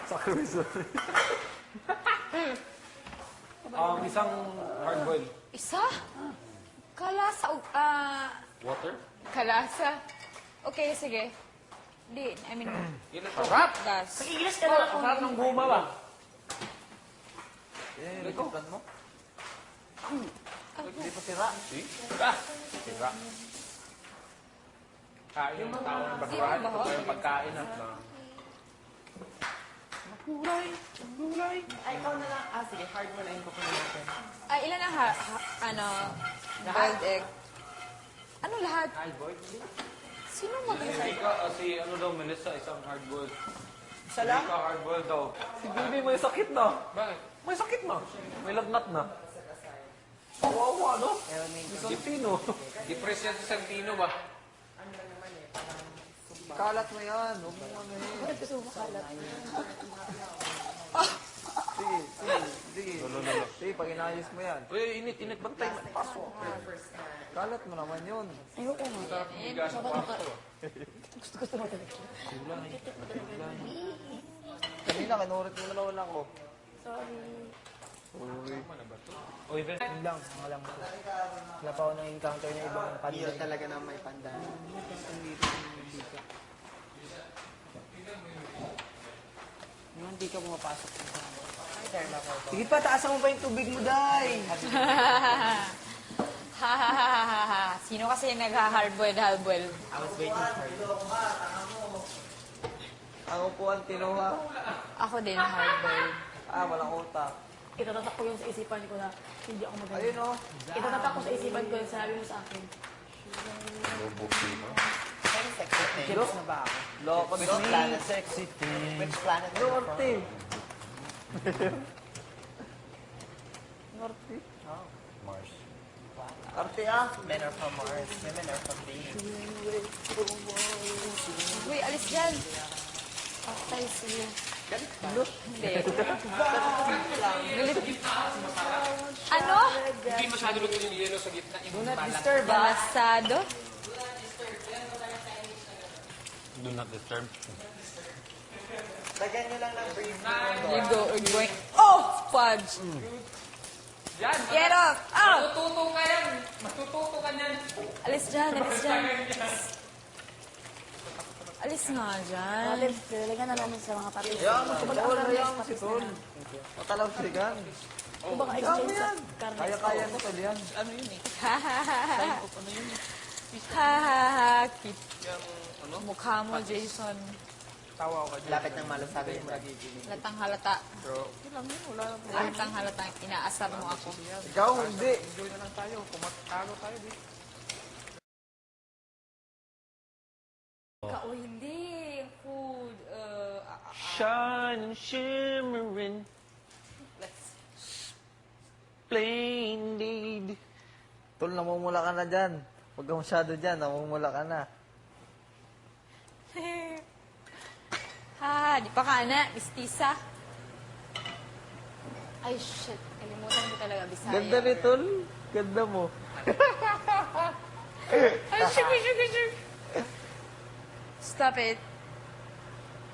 Sacrifice. Isang hard-boil. Isa? Kalasa. Water? Kalasa. Okay, sige. Di, I mean, Sarap! gas. English ka na ako. Sarap ng guma ba? Likutan mo. Hindi pa sira. Sira. Kain yung tao ng basurahan. Ito pa yung pagkain. Gulay. Gulay. Ay, ikaw na lang. Sige, hard mo na yung kukunin natin. Ay, ilan ang boiled egg? Ano lahat? Hard-boiled? Sino mag-isa? Si ano daw, Melissa, isang hard-boiled. Isa lang? Hindi ka hard-boiled daw. Si Bibi may sakit na. Bakit? May sakit na. May lagnat na. Kawawa, no? Isang Tino. Depressed yan si Santino ba? Kalat mo yan. Huwag mo ano yun. Bakit gusto mo kalat? Sige. Sige, pag inayos mo yan. Uy, init. Bantay. Paso. Kalat mo naman yun. Ayoko nga. Gusto mo talaga. Kanina, kinurit mo na naman ako. Sorry. Uy, Ben. Yun lang, mga alam ko. Wala pa ako na-encounter na ibang Iyo panday. talaga na may pandan. Hindi ka pumapasok. Sige pa, taasan mo pa yung tubig mo, Day. Sino kasi yung nag-hardboiled? I was waiting for you. Ang upuan, kinuha. Ako din, hardboiled. Walang utak. Itatatak ko yun sa isipan ko na hindi ako magaling. Ayun, oh. Itatatak ko sa isipan ko yung sabi mo sa akin. Any sexy thing? Kilos na ba ako? Loko Which doon. planet? Sexy thing. Which planet are you from? Norte. Norte. Mars. Arte, ah. Men are from Mars. Women are from Venus. Uy, alis dyan. Patay siya. Hindi. Ano? Hindi masyado luto yung yelo sa gitna. Do not disturb. Balasado? Do not disturb. Lagyan nyo lang ng brief. You're going... Oh! Fudge! Get off! Oh! Matututo ka yan! Matututo ka yan! Alis dyan, alis dyan. Alis nga dyan. Olive, lalagyan na namin sa mga papel. Yan, Tol. Yan, si Tol. Matalaw sigan. Kung baka exchange sa karne. Kaya-kaya mo, Tol, yan. Hahaha. Cute. Mukha mo, Jason. Lapit ng malasagay mo. Halatang halata. Halatang halata. Inaasar mo ako. Ikaw, hindi. O hindi. Food. Shine and shimmering. Let's... Splendid. Tol, namumula ka na dyan. Huwag ka masyado dyan, namumula ka na. Ha, di pa ka na. Mistisa. Ay, shit. Kalimutan ko talaga Bisaya. Ganda ni Tol. Ganda mo. Ay, sugar. Stop it.